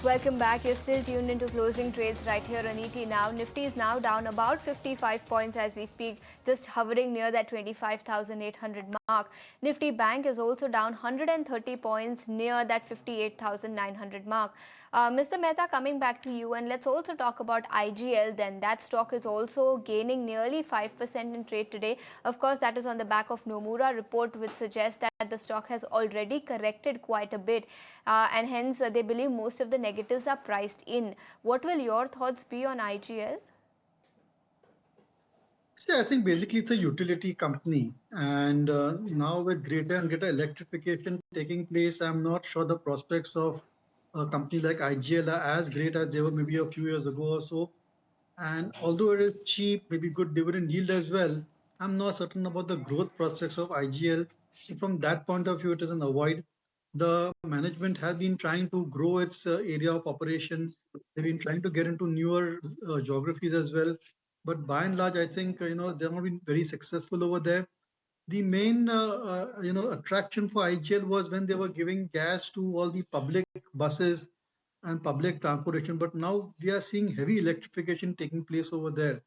Welcome back. You're still tuned into closing trades right here on ET Now. Nifty is now down about 55 points as we speak, just hovering near that 25,800 mark. Nifty Bank is also down 130 points near that 58,900 mark. Mr. Mehta, coming back to you, and let's also talk about IGL then. That stock is also gaining nearly 5% in trade today. Of course, that is on the back of Nomura report, which suggests that the stock has already corrected quite a bit, and hence they believe most of the negatives are priced in. What will your thoughts be on IGL? See, I think basically it's a utility company, and now with greater and greater electrification taking place, I'm not sure the prospects of a company like IGL are as great as they were maybe a few years ago or so. And although it is cheap, maybe good dividend yield as well, I'm not certain about the growth prospects of IGL. So from that point of view, it is an avoid. The management has been trying to grow its area of operations. They've been trying to get into newer geographies as well. But by and large, I think they've not been very successful over there. The main attraction for IGL was when they were giving gas to all the public buses and public transportation, but now we are seeing heavy electrification taking place over there.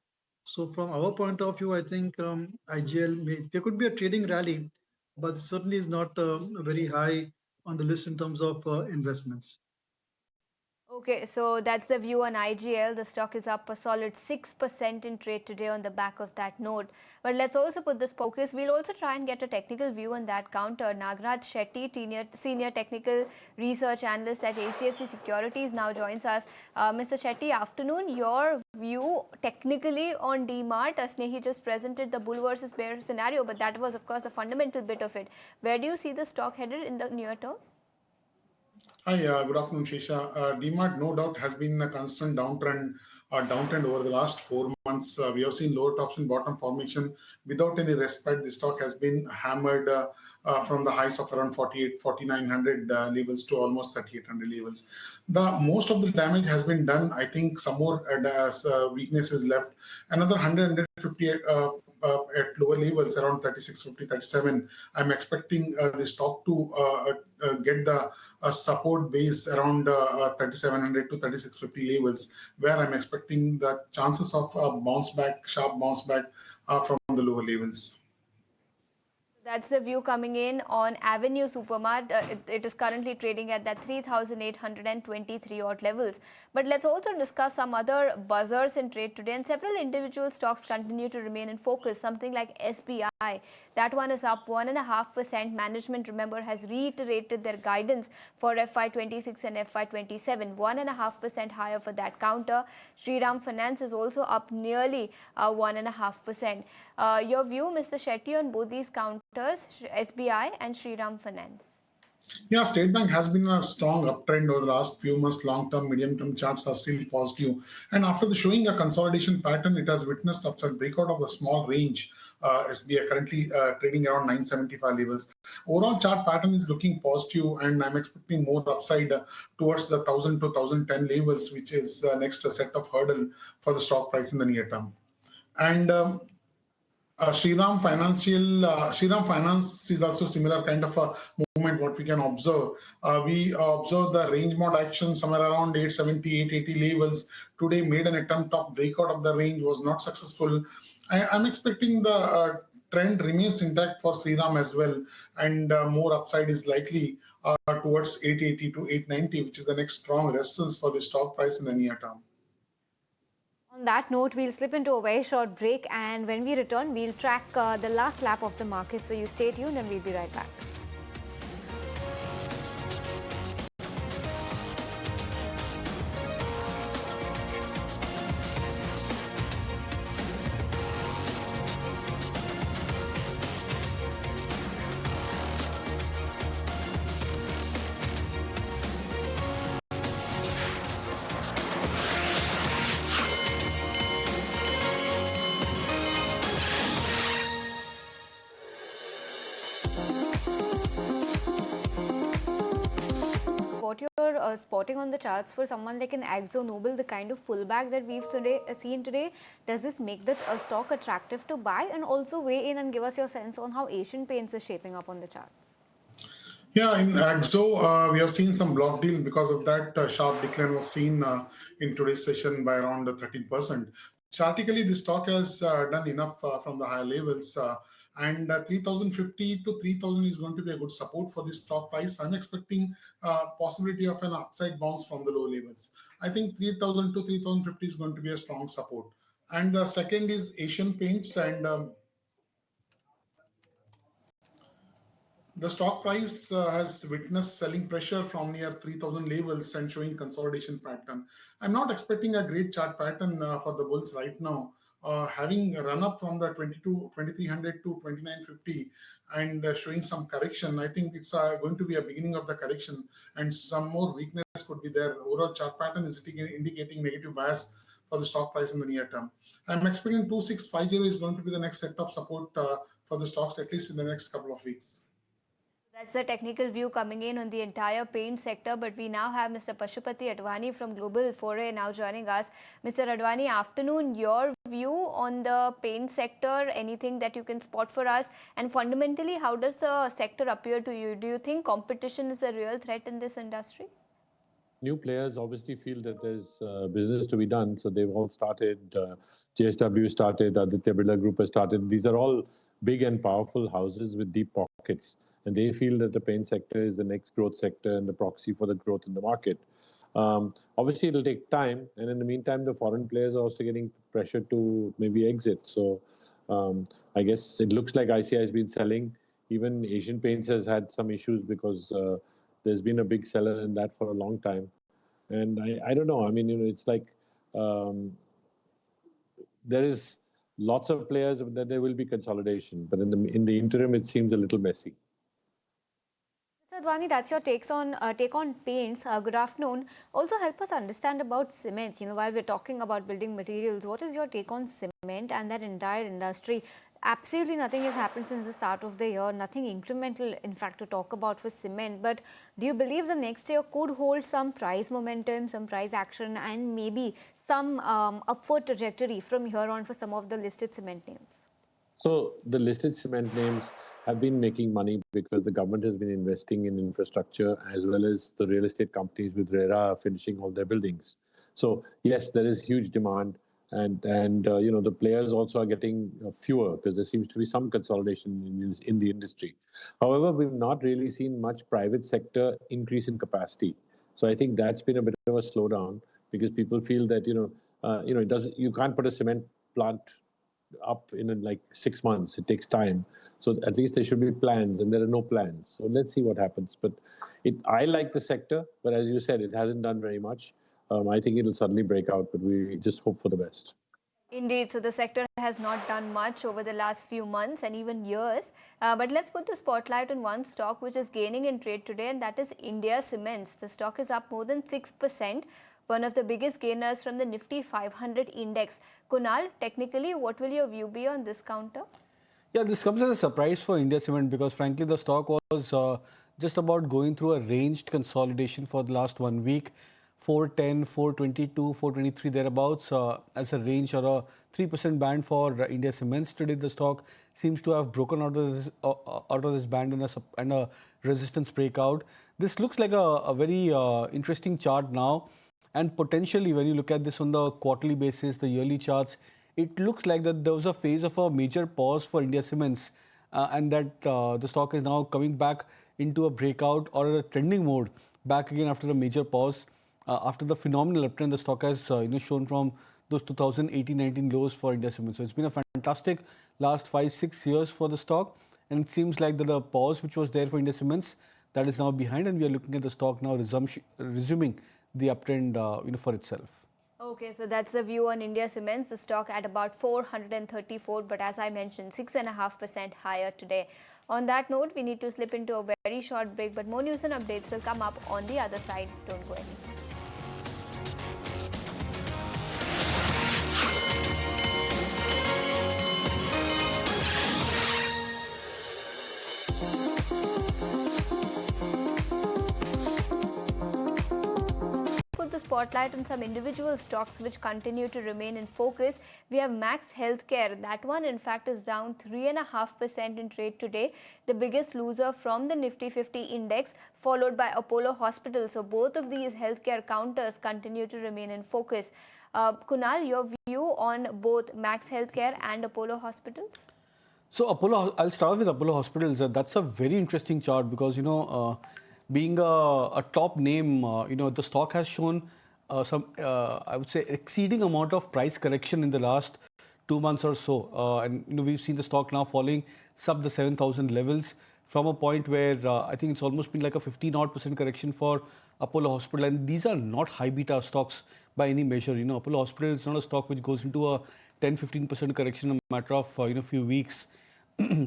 So from our point of view, I think IGL there could be a trading rally, but certainly is not very high on the list in terms of investments. Okay, so that's the view on IGL. The stock is up a solid 6% in trade today on the back of that note. But let's also put this focus. We'll also try and get a technical view on that counter. Nagraj Shetty, senior technical research analyst at HDFC Securities, now joins us. Mr. Shetty, afternoon. Your view technically on DMART. Snehi just presented the bull versus bear scenario, but that was, of course, the fundamental bit of it. Where do you see the stock headed in the near term? Hi, good afternoon, Shisha. DMART, no doubt, has been a constant downtrend over the last 4 months. We have seen lower tops and bottom formation without any respite. The stock has been hammered from the highs of around 4,900 levels to almost 3,800 levels. The most of the damage has been done. I think some more weakness is left. Another 150 at lower levels, around 3650, 37. I'm expecting the stock to get the support base around 3700 to 3650 levels, where I'm expecting the chances of sharp bounce back from the lower levels. That's the view coming in on Avenue Supermart. It is currently trading at that 3,823 odd levels. But let's also discuss some other buzzers in trade today, and several individual stocks continue to remain in focus. Something like SBI, that one is up 1.5%. Management, remember, has reiterated their guidance for FY26 and FY27, 1.5% higher for that counter. Shriram Finance is also up nearly 1.5%. Your view, Mr. Shetty, on both these counters, SBI and Shriram Finance? Yeah, State Bank has been a strong uptrend over the last few months. Long-term, medium-term charts are still positive. And after showing a consolidation pattern, it has witnessed upside breakout of a small range. SBI currently trading around 975 levels. Overall chart pattern is looking positive, and I'm expecting more upside towards the 1,000 to 1,010 levels, which is next set of hurdle for the stock price in the near term. And Shriram Finance is also similar kind of a movement. What we can observe, we observe the range mod action somewhere around 870, 880 levels. Today made an attempt of breakout of the range, was not successful. I'm expecting the trend remains intact for Shriram as well, and more upside is likely towards 880 to 890, which is the next strong resistance for the stock price in the near term. On that note, we'll slip into a very short break, and when we return, we'll track the last lap of the market. So you stay tuned and we'll be right back. What you're spotting on the charts for someone like an Akzo Nobel, the kind of pullback that we've seen today, does this make the stock attractive to buy? And also weigh in and give us your sense on how Asian Paints is shaping up on the charts. Yeah, in Axo, we have seen some block deal. Because of that, sharp decline was seen in today's session by around 13%. Chartically, the stock has done enough from the higher levels, and 3050 to 3000 is going to be a good support for this stock price. I'm expecting possibility of an upside bounce from the low levels. I think 3000 to 3050 is going to be a strong support. And the second is Asian Paints, and the stock price has witnessed selling pressure from near 3000 levels and showing consolidation pattern. I'm not expecting a great chart pattern for the bulls right now. Having a run up from the 2300 to 2950 and showing some correction, I think it's going to be a beginning of the correction, and some more weakness could be there. Overall chart pattern is indicating negative bias for the stock price in the near term. I'm expecting 2650 is going to be the next set of support for the stocks, at least in the next couple of weeks. That's the technical view coming in on the entire paint sector, but we now have Mr. Pashupati Advani from Global Foray now joining us. Mr. Advani, afternoon, your view on the paint sector, anything that you can spot for us, and fundamentally, how does the sector appear to you? Do you think competition is a real threat in this industry? New players obviously feel that there's business to be done, so they've all started. JSW started, Aditya Birla Group has started. These are all big and powerful houses with deep pockets, and they feel that the paint sector is the next growth sector and the proxy for the growth in the market. Obviously, it'll take time, and in the meantime, the foreign players are also getting pressure to maybe exit. So I guess it looks like ICI has been selling. Even Asian Paints has had some issues because there's been a big seller in that for a long time. And I don't know. I mean, it's like there is lots of players, that there will be consolidation. But in the interim, it seems a little messy. Mr. Advani, that's your take on paints. Good afternoon. Also help us understand about cements. While we're talking about building materials, what is your take on cement and that entire industry? Absolutely nothing has happened since the start of the year. Nothing incremental, in fact, to talk about for cement. But do you believe the next year could hold some price momentum, some price action, and maybe some upward trajectory from here on for some of the listed cement names? So the listed cement names have been making money because the government has been investing in infrastructure, as well as the real estate companies with RERA finishing all their buildings. So yes, there is huge demand, and the players also are getting fewer because there seems to be some consolidation in the industry. However, we've not really seen much private sector increase in capacity. So I think that's been a bit of a slowdown because people feel that you can't put a cement plant up in like 6 months. It takes time. So at least there should be plans, and there are no plans. So let's see what happens. But I like the sector, but as you said, it hasn't done very much. I think it'll suddenly break out, but we just hope for the best. Indeed, so the sector has not done much over the last few months and even years. But let's put the spotlight on one stock which is gaining in trade today, and that is India Cements. The stock is up more than 6%, one of the biggest gainers from the Nifty 500 index. Kunal, technically, what will your view be on this counter? Yeah, this comes as a surprise for India Cement because frankly the stock was just about going through a ranged consolidation for the last 1 week. 410, 422, 423 thereabouts as a range or a 3% band for India Cements. Today the stock seems to have broken out of this band and a resistance breakout. This looks like a very interesting chart now, and potentially when you look at this on the quarterly basis, the yearly charts, it looks like that there was a phase of a major pause for India Cements and that the stock is now coming back into a breakout or a trending mode back again after a major pause. After the phenomenal uptrend the stock has shown from those 2018-19 lows for India Cements. So it's been a fantastic last 5-6 years for the stock, and it seems like that the pause which was there for India Cements, that is now behind, and we are looking at the stock now resuming the uptrend for itself. Okay, so that's the view on India Cements. The stock at about 434, but as I mentioned, 6.5% higher today. On that note, we need to slip into a very short break, but more news and updates will come up on the other side. Don't go anywhere. spotlight on some individual stocks which continue to remain in focus. We have Max Healthcare. That one, in fact, is down 3.5% in trade today. The biggest loser from the Nifty 50 index, followed by Apollo Hospitals. So both of these healthcare counters continue to remain in focus. Kunal, your view on both Max Healthcare and Apollo Hospitals? So I'll start with Apollo Hospitals. That's a very interesting chart because, being a top name, the stock has shown I would say, exceeding amount of price correction in the last 2 months or so. And, we've seen the stock now falling sub the 7,000 levels from a point where I think it's almost been like a 15% correction for Apollo Hospital. And these are not high beta stocks by any measure. Apollo Hospital is not a stock which goes into a 10-15% correction in a matter of, few weeks.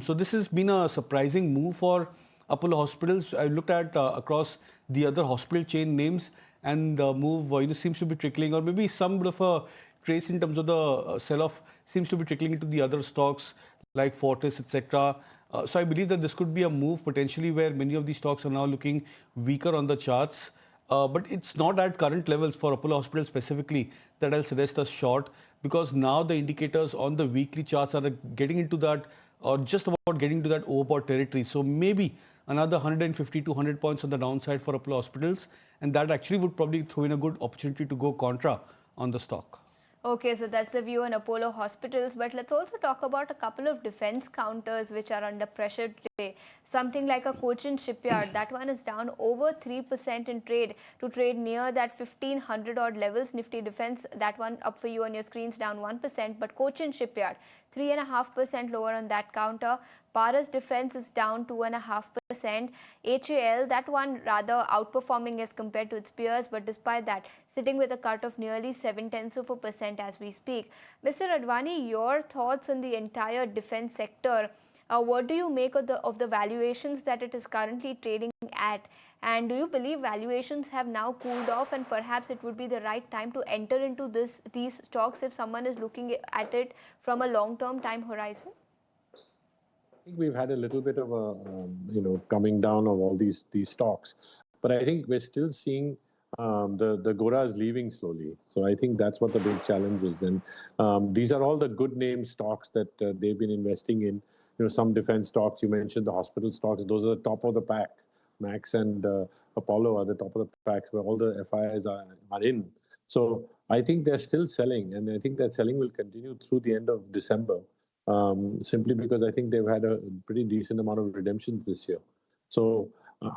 So this has been a surprising move for Apollo Hospitals. I looked at across the other hospital chain names, and the move seems to be trickling, or maybe some bit of a trace in terms of the sell-off seems to be trickling into the other stocks like Fortis, etc. So I believe that this could be a move potentially where many of these stocks are now looking weaker on the charts. But it's not at current levels for Apollo Hospital specifically that I'll suggest a short, because now the indicators on the weekly charts are getting into that, or just about getting to that overbought territory. So maybe another 150 to 100 points on the downside for Apollo Hospitals, and that actually would probably throw in a good opportunity to go contra on the stock. Okay, so that's the view on Apollo Hospitals, but let's also talk about a couple of defense counters which are under pressure today. Something like a Cochin Shipyard, that one is down over 3% in trade to trade near that 1500 odd levels. Nifty Defense, that one up for you on your screens, down 1%, but Cochin Shipyard 3.5% lower on that counter. Paras Defense is down 2.5%. HAL, that one rather outperforming as compared to its peers, but despite that, sitting with a cut of nearly 0.7% as we speak. Mr. Advani, your thoughts on the entire defense sector? What do you make of the valuations that it is currently trading at? And do you believe valuations have now cooled off, and perhaps it would be the right time to enter into these stocks if someone is looking at it from a long-term time horizon? I think we've had a little bit of a coming down of all these stocks, but I think we're still seeing the Goras leaving slowly. So I think that's what the big challenge is. And these are all the good name stocks that they've been investing in. Some defense stocks, you mentioned the hospital stocks, those are the top of the pack. Max and Apollo are the top of the pack where all the FIIs are in. So I think they're still selling, and I think that selling will continue through the end of December. Simply because I think they've had a pretty decent amount of redemptions this year. So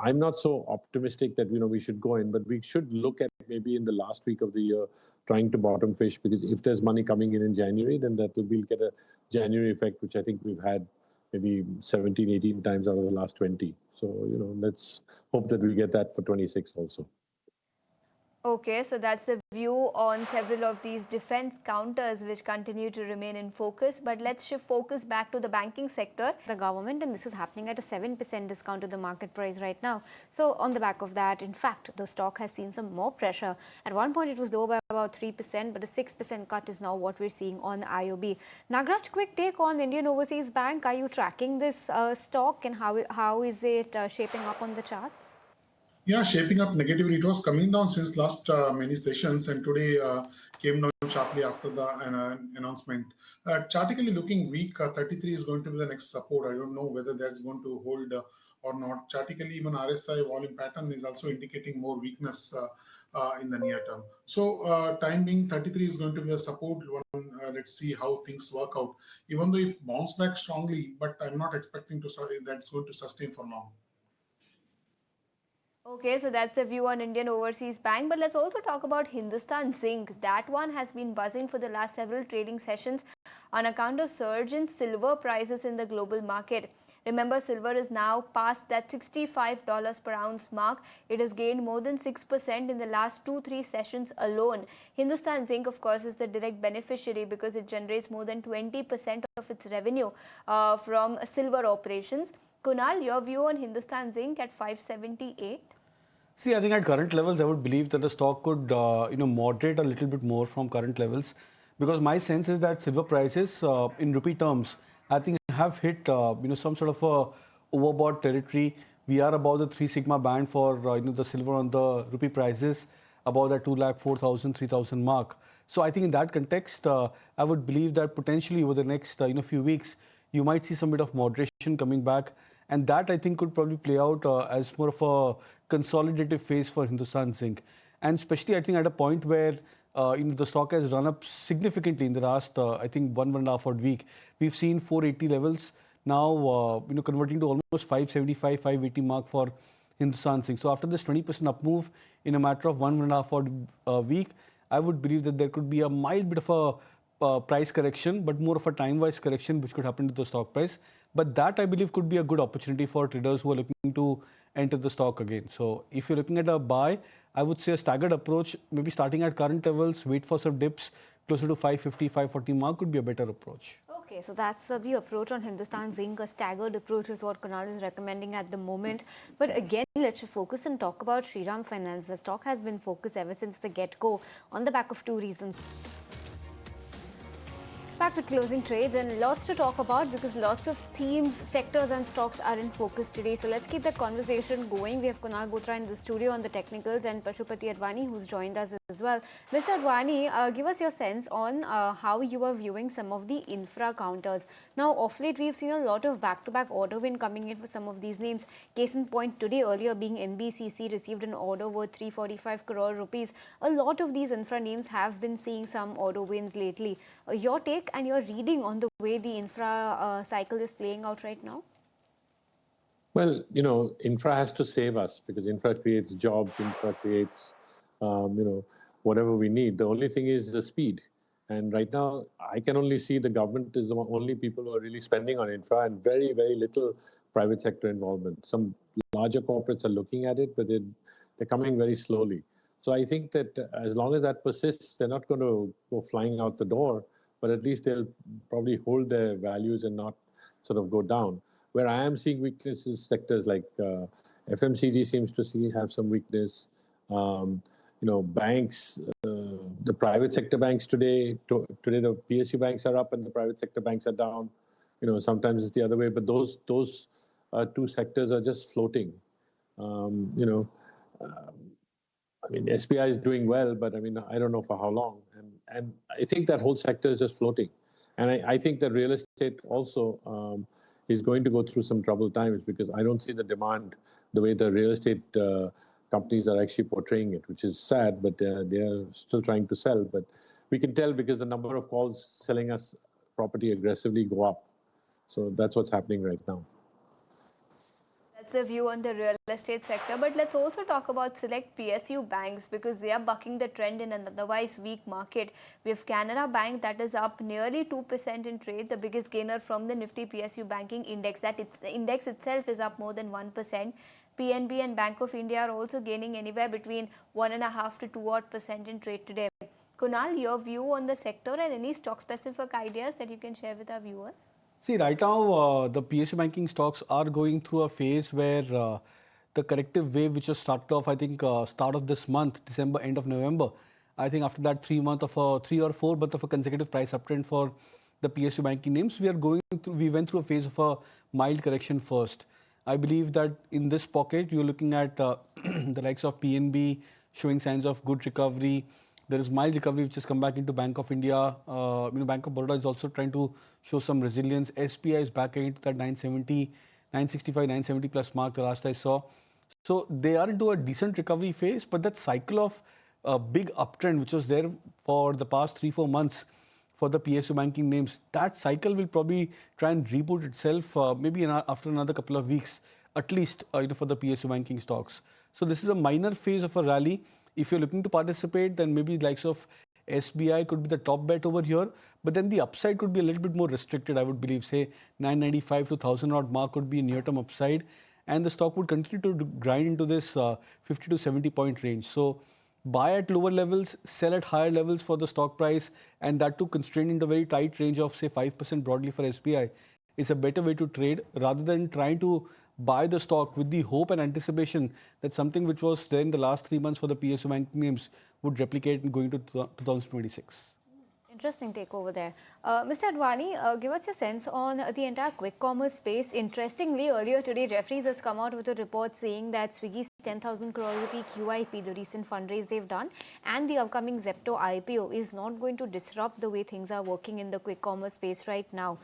I'm not so optimistic that we should go in, but we should look at maybe in the last week of the year trying to bottom fish, because if there's money coming in January, then we'll get a January effect, which I think we've had maybe 17, 18 times out of the last 20. So let's hope that we get that for 26 also. Okay, so that's the view on several of these defense counters which continue to remain in focus. But let's shift focus back to the banking sector. The government, and this is happening at a 7% discount to the market price right now. So on the back of that, in fact, the stock has seen some more pressure. At one point, it was low by about 3%, but a 6% cut is now what we're seeing on IOB. Nagraj, quick take on Indian Overseas Bank. Are you tracking this stock, and how is it shaping up on the charts? Yeah, shaping up negatively. It was coming down since last many sessions, and today came down sharply after the announcement. Chartically looking weak, 33 is going to be the next support. I don't know whether that's going to hold or not. Chartically, even RSI volume pattern is also indicating more weakness in the near term. So time being, 33 is going to be the support one. Let's see how things work out. Even though it bounced back strongly, but I'm not expecting that's going to sustain for long. Okay, so that's the view on Indian Overseas Bank. But let's also talk about Hindustan Zinc. That one has been buzzing for the last several trading sessions on account of surge in silver prices in the global market. Remember, silver is now past that $65 per ounce mark. It has gained more than 6% in the last 2-3 sessions alone. Hindustan Zinc, of course, is the direct beneficiary because it generates more than 20% of its revenue from silver operations. Kunal, your view on Hindustan Zinc at 578? See, I think at current levels, I would believe that the stock could, moderate a little bit more from current levels, because my sense is that silver prices, in rupee terms, I think have hit, some sort of a overbought territory. We are above the 3 sigma band for, the silver on the rupee prices. about that 2 lakh, 4,000, 3,000 mark. So I think in that context, I would believe that potentially over the next few weeks, you might see some bit of moderation coming back. And that I think could probably play out as more of a consolidative phase for Hindustan Zinc. And especially I think at a point where the stock has run up significantly in the last, I think, one and a half odd week. We've seen 480 levels now, converting to almost 575, 580 mark for Hindustan Zinc. So after this 20% up move in a matter of one and a half odd week, I would believe that there could be a mild bit of a price correction, but more of a time-wise correction which could happen to the stock price. But that I believe could be a good opportunity for traders who are looking to enter the stock again. So if you're looking at a buy, I would say a staggered approach, maybe starting at current levels, wait for some dips closer to 550, 540 mark could be a better approach. Okay, so that's the approach on Hindustan Zinc. A staggered approach is what Kunal is recommending at the moment. But again, let's focus and talk about Shriram Finance. The stock has been focused ever since the get-go on the back of two reasons. Back with closing trades and lots to talk about because lots of themes, sectors and stocks are in focus today. So let's keep that conversation going. We have Kunal Bothra in the studio on the technicals and Pashupati Advani who's joined us as well. Mr. Advani, give us your sense on how you are viewing some of the infra counters. Now, off late, we've seen a lot of back-to-back order win coming in for some of these names. Case in point today, earlier being NBCC received an order worth 345 crore rupees. A lot of these infra names have been seeing some order wins lately. Your take and your reading on the way the infra cycle is playing out right now? Well, infra has to save us because infra creates jobs, infra creates, whatever we need. The only thing is the speed. And right now, I can only see the government is the only people who are really spending on infra and very, very little private sector involvement. Some larger corporates are looking at it, but they're coming very slowly. So I think that as long as that persists, they're not going to go flying out the door, but at least they'll probably hold their values and not sort of go down. Where I am seeing weaknesses, sectors like FMCG seems to have some weakness. Banks, the private sector banks today the PSU banks are up and the private sector banks are down. Sometimes it's the other way, but those two sectors are just floating. SBI is doing well, but I don't know for how long. And I think that whole sector is just floating. And I think that real estate also is going to go through some troubled times because I don't see the demand the way the real estate companies are actually portraying it, which is sad, but they're still trying to sell. But we can tell because the number of calls selling us property aggressively go up. So that's what's happening right now. That's the view on the real estate sector. But let's also talk about select PSU banks because they are bucking the trend in an otherwise weak market. We have Canara Bank that is up nearly 2% in trade, the biggest gainer from the Nifty PSU banking index. The index itself is up more than 1%. PNB and Bank of India are also gaining anywhere between 1.5% to 2% in trade today. Kunal, your view on the sector and any stock-specific ideas that you can share with our viewers? See, right now, the PSU banking stocks are going through a phase where the corrective wave, which was started off, I think, start of this month, December, end of November. I think after that 3 or 4 months of a consecutive price uptrend for the PSU banking names, we went through a phase of a mild correction first. I believe that in this pocket, you're looking at the likes of PNB showing signs of good recovery. There is mild recovery which has come back into Bank of India. Bank of Baroda is also trying to show some resilience. SBI is back into that 970, 965, 970 plus mark the last I saw. So they are into a decent recovery phase, but that cycle of a big uptrend which was there for the past 3-4 months for the PSU banking names, that cycle will probably try and reboot itself maybe after another couple of weeks, at least for the PSU banking stocks. So this is a minor phase of a rally. If you're looking to participate, then maybe the likes of SBI could be the top bet over here. But then the upside could be a little bit more restricted, I would believe. Say 995 to 1000 odd mark could be a near-term upside. And the stock would continue to grind into this 50 to 70 point range. So buy at lower levels, sell at higher levels for the stock price, and that too constrained into a very tight range of say 5% broadly for SBI is a better way to trade rather than trying to buy the stock with the hope and anticipation that something which was there in the last 3 months for the PSU banking names would replicate in going to 2026. Interesting take over there. Mr. Advani, give us your sense on the entire quick commerce space. Interestingly, earlier today, Jefferies has come out with a report saying that Swiggy's 10,000 crore rupee QIP, the recent fundraise they've done, and the upcoming Zepto IPO is not going to disrupt the way things are working in the quick commerce space right now.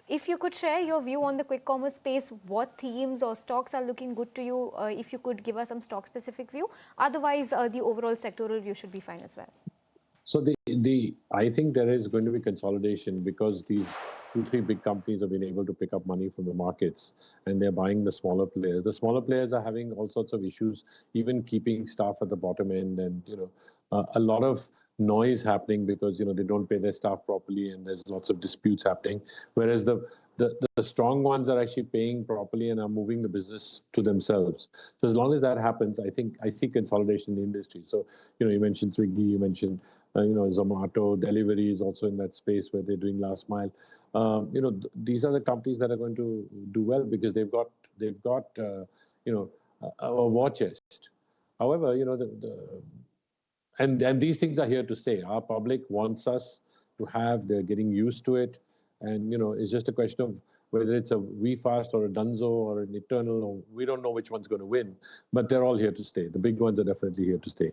If you could share your view on the quick commerce space, what themes or stocks are looking good to you? If you could give us some stock-specific view. Otherwise, the overall sectoral view should be fine as well. So I think there is going to be consolidation because these 2-3 big companies have been able to pick up money from the markets and they're buying the smaller players. The smaller players are having all sorts of issues, even keeping staff at the bottom end, and a lot of noise happening because they don't pay their staff properly and there's lots of disputes happening. Whereas the strong ones are actually paying properly and are moving the business to themselves. So as long as that happens, I think I see consolidation in the industry. So you mentioned Swiggy, you mentioned Zomato, delivery is also in that space where they're doing last mile. These are the companies that are going to do well because they've got a war chest. However, and these things are here to stay. Our public wants us to have. They're getting used to it, and it's just a question of whether it's a VFast or a Dunzo or an Eternal. Or we don't know which one's going to win, but they're all here to stay. The big ones are definitely here to stay.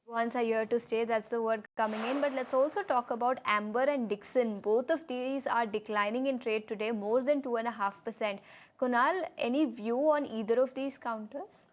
Ones are here to stay, that's the word coming in. But let's also talk about Amber and Dixon. Both of these are declining in trade today, more than 2.5%. Kunal, any view on either of these counters?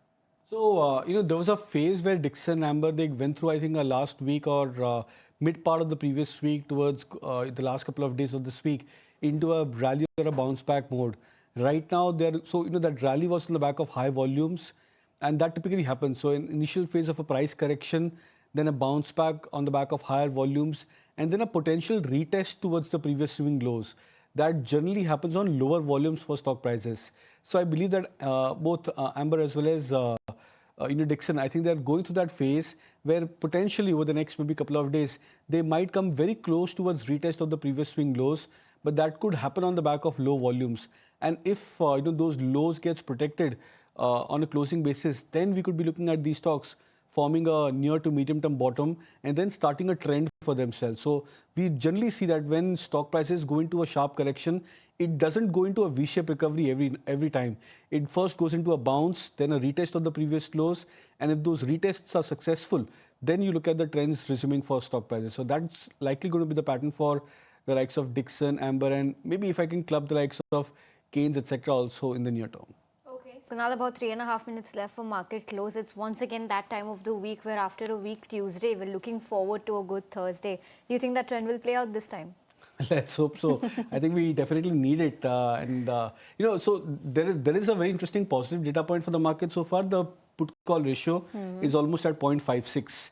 So, there was a phase where Dixon, Amber, they went through, I think, last week or mid part of the previous week towards the last couple of days of this week into a rally or a bounce back mode. Right now, that rally was on the back of high volumes. And that typically happens. So in initial phase of a price correction, then a bounce back on the back of higher volumes, and then a potential retest towards the previous swing lows. That generally happens on lower volumes for stock prices. So I believe that both Amber as well as Dixon, I think they're going through that phase where potentially over the next maybe couple of days, they might come very close towards retest of the previous swing lows, but that could happen on the back of low volumes. And if those lows gets protected, on a closing basis, then we could be looking at these stocks forming a near to medium term bottom and then starting a trend for themselves. So we generally see that when stock prices go into a sharp correction, it doesn't go into a V-shaped recovery every time. It first goes into a bounce, then a retest of the previous lows, and if those retests are successful, then you look at the trends resuming for stock prices. So that's likely going to be the pattern for the likes of Dixon, Amber, and maybe if I can club the likes of Keynes, etc. also in the near term. Kunal, about 3.5 minutes left for market close. It's once again that time of the week where after a week Tuesday, we're looking forward to a good Thursday. Do you think that trend will play out this time? Let's hope so. I think we definitely need it. So there is a very interesting positive data point for the market so far. The put call ratio is almost at 0.56.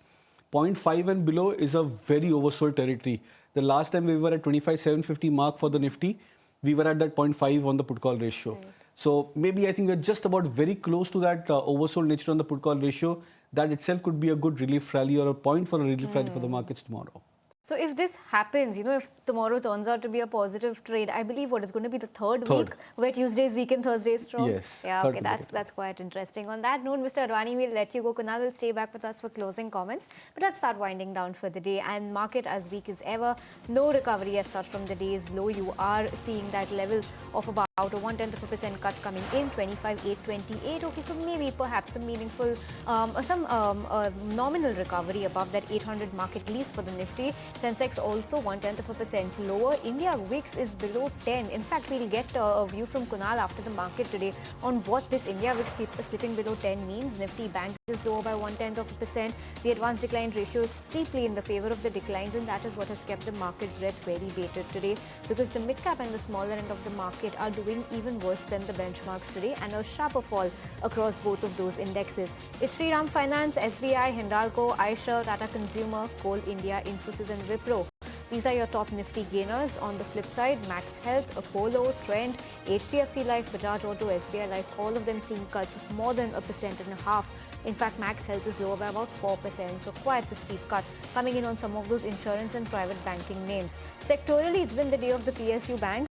0.5 and below is a very oversold territory. The last time we were at 25,750 mark for the Nifty, we were at that 0.5 on the put call ratio. Right. So maybe I think we're just about very close to that oversold nature on the put call ratio. That itself could be a good relief rally or a point for a relief rally for the markets tomorrow. So if this happens, if tomorrow turns out to be a positive trade, I believe what is going to be the third week where Tuesday is weak and Thursday is strong. Yes. Yeah, okay, that's quite interesting. On that note, Mr. Advani, we'll let you go. Kunal will stay back with us for closing comments. But let's start winding down for the day. And market as weak as ever. No recovery as such from the day's low. You are seeing that level of about a 0.1% cut coming in, 25,828. Okay, so maybe perhaps some meaningful, nominal recovery above that 800 mark at least for the Nifty. Sensex also 0.1% lower. India VIX is below 10. In fact, we'll get a view from Kunal after the market today on what this India VIX slipping below 10 means. Nifty Bank is lower by 0.1%. The advanced decline ratio is steeply in the favor of the declines, and that is what has kept the market breath very bated today, because the mid-cap and the smaller end of the market are doing even worse than the benchmarks today, and a sharper fall across both of those indexes. It's Shriram Finance, SBI, Hindalco, Aisha, Tata Consumer, Coal India, Infosys and Wipro. These are your top Nifty gainers. On the flip side, Max Health, Apollo, Trend, HDFC Life, Bajaj Auto, SBI Life, all of them seeing cuts of more than 1.5%. In fact, Max Health is lower by about 4%. So quite the steep cut coming in on some of those insurance and private banking names. Sectorally, it's been the day of the PSU bank.